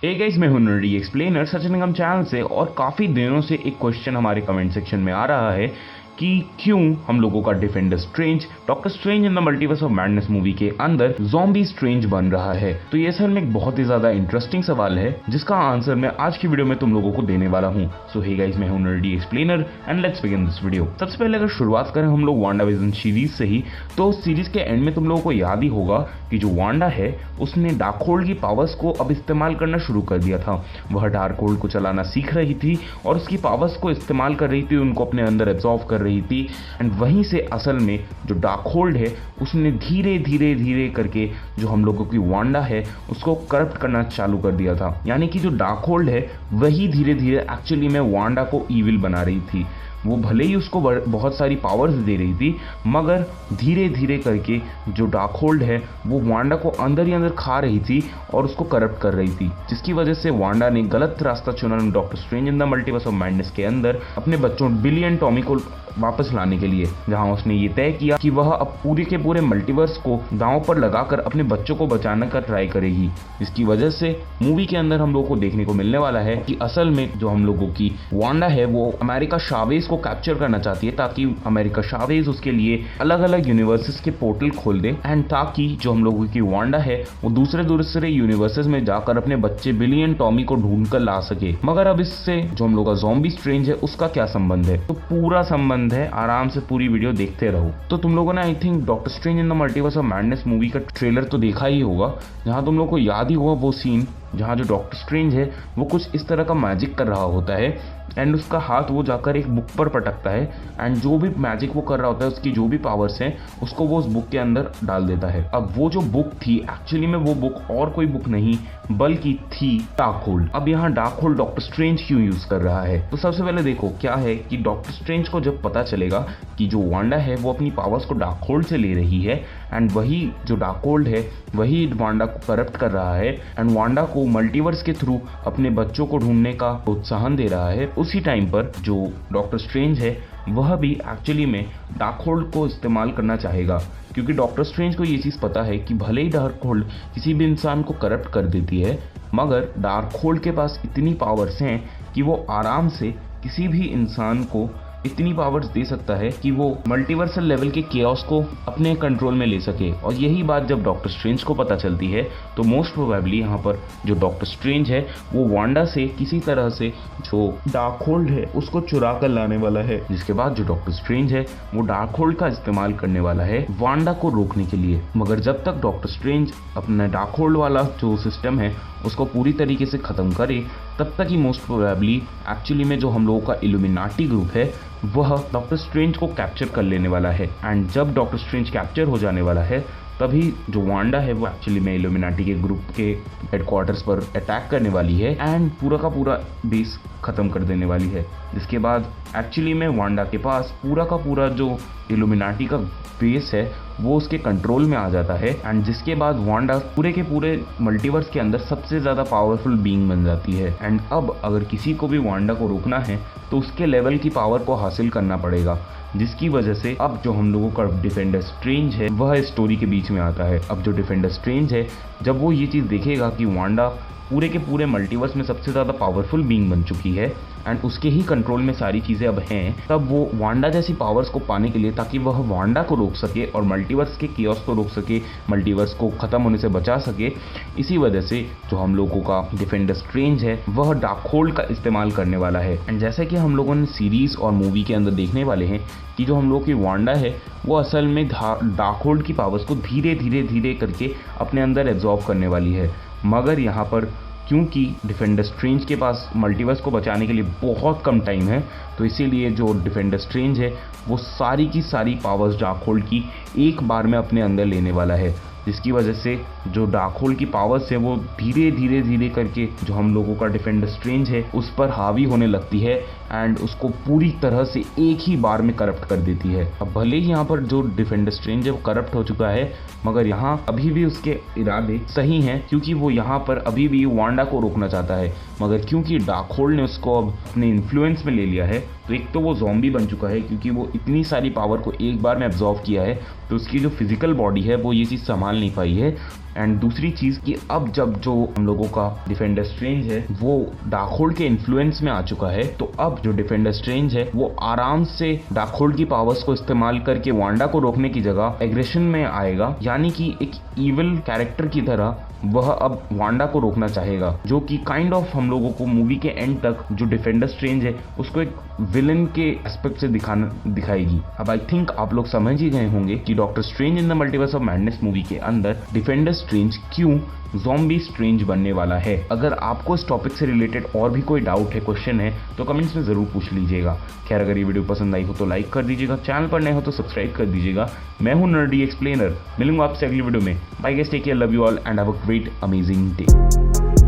Hey guys, मैं हूं nerdy explainer Sachin निगम channel से। और काफ़ी दिनों से एक क्वेश्चन हमारे कमेंट सेक्शन में आ रहा है कि क्यों हम लोगों का defender strange doctor strange in the multiverse of madness movie के अंदर ज़ॉम्बी स्ट्रेंज बन रहा है। तो ये असल में एक बहुत ही ज्यादा इंटरेस्टिंग सवाल है जिसका आंसर मैं आज की वीडियो में तुम लोगों को देने वाला हूँ। सो हे गाइस, मैं हूं nerdy explainer and let's begin this video. सबसे पहले अगर शुरुआत करें हम लोग वांडाविजन सीरीज से ही, तो उस सीरीज के एंड में तुम लोगों को याद ही होगा कि जो वांडा है उसने डार्कहोल्ड की पावर्स को अब इस्तेमाल करना शुरू कर दिया था। वह डार्कहोल्ड को चलाना सीख रही थी और उसकी पावर्स को इस्तेमाल कर रही थी, उनको अपने अंदर एब्जॉर्व कर रही थी। एंड वहीं से असल में जो डार्कहोल्ड है उसने धीरे धीरे धीरे करके जो हम लोगों की वांडा है उसको करप्ट करना चालू कर दिया था। यानी कि जो डार्कहोल्ड है वही धीरे धीरे एक्चुअली में वांडा को ईविल बना रही थी। वो भले ही उसको बहुत सारी पावर्स दे रही थी, मगर धीरे धीरे करके जो डार्कहोल्ड है वो वांडा को अंदर ही अंदर खा रही थी और उसको करप्ट कर रही थी, जिसकी वजह से वांडा ने गलत रास्ता चुना doctor strange in the multiverse of madness के अंदर अपने बच्चों बिली एंड टॉमी को वापस लाने के लिए, जहां उसने ये तय किया कि वह अब पूरे के पूरे मल्टीवर्स को दांव पर लगाकर अपने बच्चों को बचाने का ट्राई करेगी। जिसकी वजह से मूवी के अंदर हम लोगों को देखने को मिलने वाला है कि असल में जो हम लोगों की वांडा है वो अमेरिका शावेज को कैप्चर करना चाहती है, ताकि अमेरिका शावेज उसके लिए अलग अलग यूनिवर्सेस के पोर्टल खोल दे, एंड ताकि जो हम लोगों की वांडा है वो दूसरे दूसरे यूनिवर्सेस में जाकर अपने बच्चे बिली एंड टॉमी को ढूंढ कर ला सके। मगर अब इससे जो हम लोग का ज़ॉम्बी स्ट्रेंज है उसका क्या संबंध है? तो पूरा संबंध है, आराम से पूरी वीडियो देखते रहो। तो तुम लोगों ने I think doctor strange in the multiverse of madness movie का ट्रेलर तो देखा ही होगा, जहां तुम लोगों को याद ही होगा वो सीन जहाँ जो डॉक्टर स्ट्रेंज है वो कुछ इस तरह का मैजिक कर रहा होता है एंड उसका हाथ वो जाकर एक बुक पर पटकता है एंड जो भी मैजिक वो कर रहा होता है उसकी जो भी पावर्स हैं उसको वो उस बुक के अंदर डाल देता है। अब वो जो बुक थी एक्चुअली में वो बुक और कोई बुक नहीं बल्कि थी डार्कहोल्ड। अब यहाँ डार्कहोल्ड डॉक्टर स्ट्रेंज क्यों यूज कर रहा है? तो सबसे पहले देखो क्या है कि डॉक्टर स्ट्रेंज को जब पता चलेगा कि जो वांडा है वो अपनी पावर्स को डार्कहोल्ड से ले रही है एंड वही जो डार्कहोल्ड है वही वांडा को करप्ट कर रहा है एंड वांडा को मल्टीवर्स के थ्रू अपने बच्चों को ढूंढने का प्रोत्साहन दे रहा है, उसी टाइम पर जो डॉक्टर स्ट्रेंज है वह भी एक्चुअली में डार्कहोल्ड को इस्तेमाल करना चाहेगा, क्योंकि डॉक्टर स्ट्रेंज को ये चीज़ पता है कि भले ही डार्कहोल्ड किसी भी इंसान को करप्ट कर देती है, मगर डार्कहोल्ड के पास इतनी पावर्स हैं कि वो आराम से किसी भी इंसान को इतनी पावर्स दे सकता है कि वो मल्टीवर्सल लेवल के केओस को अपने कंट्रोल में ले सके। और यही बात जब डॉक्टर स्ट्रेंज को पता चलती है तो मोस्ट प्रोबेबली यहाँ पर जो डॉक्टर स्ट्रेंज है वो वांडा से किसी तरह से जो डार्कहोल्ड है उसको चुरा कर लाने वाला है, जिसके बाद जो डॉक्टर स्ट्रेंज है वो डार्कहोल्ड का इस्तेमाल करने वाला है वांडा को रोकने के लिए। मगर जब तक डॉक्टर स्ट्रेंज अपना डार्कहोल्ड वाला जो सिस्टम है उसको पूरी तरीके से ख़त्म करे तब तक ही मोस्ट प्रोबेबली एक्चुअली में जो हम लोगों का इल्यूमिनाटी ग्रुप है वह डॉक्टर स्ट्रेंज को कैप्चर कर लेने वाला है। एंड जब डॉक्टर स्ट्रेंज कैप्चर हो जाने वाला है तभी जो वांडा है वो एक्चुअली में इल्यूमिनाटी के ग्रुप के हेडक्वार्टर्स पर अटैक करने वाली है एंड पूरा का पूरा बेस ख़त्म कर देने वाली है। जिसके बाद एक्चुअली में वांडा के पास पूरा का पूरा जो इल्यूमिनाटी का बेस है वो उसके कंट्रोल में आ जाता है एंड जिसके बाद वांडा पूरे के पूरे मल्टीवर्स के अंदर सबसे ज़्यादा पावरफुल बीइंग बन जाती है। एंड अब अगर किसी को भी वांडा को रोकना है तो उसके लेवल की पावर को हासिल करना पड़ेगा, जिसकी वजह से अब जो हम लोगों का डिफेंडर स्ट्रेंज है वह स्टोरी के बीच में आता है। अब जो डिफेंडर स्ट्रेंज है जब वो ये चीज़ देखेगा कि वांडा पूरे के पूरे मल्टीवर्स में सबसे ज़्यादा पावरफुल बीइंग बन चुकी है एंड उसके ही कंट्रोल में सारी चीज़ें अब हैं, तब वो वांडा जैसी पावर्स को पाने के लिए ताकि वह वांडा को रोक सके और मल्टीवर्स के केओस को रोक सके, मल्टीवर्स को ख़त्म होने से बचा सके, इसी वजह से जो हम लोगों का डिफेंडर स्ट्रेंज है वह डार्कहोल्ड का इस्तेमाल करने वाला है। एंड जैसा कि हम लोगों ने सीरीज़ और मूवी के अंदर देखने वाले हैं कि जो हम लोगों की वांडा है वो असल में डार्कहोल्ड की पावर्स को धीरे धीरे धीरे करके अपने अंदर एब्जॉर्ब करने वाली है। मगर यहाँ पर क्योंकि डिफेंडर स्ट्रेंज के पास मल्टीवर्स को बचाने के लिए बहुत कम टाइम है, तो इसीलिए जो डिफेंडर स्ट्रेंज है वो सारी की सारी पावर्स डार्कहोल्ड की एक बार में अपने अंदर लेने वाला है, जिसकी वजह से जो डार्कहोल्ड की पावर्स है वो धीरे धीरे धीरे करके जो हम लोगों का डिफेंडर स्ट्रेंज है उस पर हावी होने लगती है एंड उसको पूरी तरह से एक ही बार में करप्ट कर देती है। अब भले ही यहाँ पर जो डिफेंडर स्ट्रेंज है वो करप्ट हो चुका है, मगर यहाँ अभी भी उसके इरादे सही हैं, क्योंकि वो यहाँ पर अभी भी वांडा को रोकना चाहता है। मगर क्योंकि डार्कहोल्ड ने उसको अब अपने इन्फ्लुएंस में ले लिया है, तो एक तो वो ज़ॉम्बी बन चुका है, क्योंकि वो इतनी सारी पावर को एक बार में एब्जॉर्व किया है, तो उसकी जो फिजिकल बॉडी है वो ये चीज़ संभाल नहीं पाई है। एंड दूसरी चीज कि अब जब जो हम लोगों का डिफेंडर स्ट्रेंज है वो डार्कहोल्ड के इन्फ्लुएंस में आ चुका है, तो अब जो डिफेंडर स्ट्रेंज है वो आराम से डार्कहोल्ड की पावर्स को इस्तेमाल करके वांडा को रोकने की जगह एग्रेशन में आएगा, यानी कि एक इविल कैरेक्टर की तरह वह अब वांडा को रोकना चाहेगा, जो कि काइंड ऑफ हम लोगों को मूवी के एंड तक जो डिफेंडर स्ट्रेंज है उसको एक विलन के एस्पेक्ट से दिखाएगी। अब आई थिंक आप लोग समझ ही गए होंगे कि doctor strange in the multiverse of madness movie के अंदर डिफेंडर स्ट्रेंज क्यों ज़ॉम्बी स्ट्रेंज बनने वाला है। अगर आपको इस टॉपिक से रिलेटेड और भी कोई डाउट है, क्वेश्चन है, तो कमेंट्स में जरूर पूछ लीजिएगा। खैर, अगर ये वीडियो पसंद आई हो तो लाइक कर दीजिएगा, चैनल पर नए हो तो सब्सक्राइब कर दीजिएगा। मैं हूं नर्डी एक्सप्लेनर, मिलूंगा आपसे अगली वीडियो में। Bye guys, take care, love you all and have a great amazing day.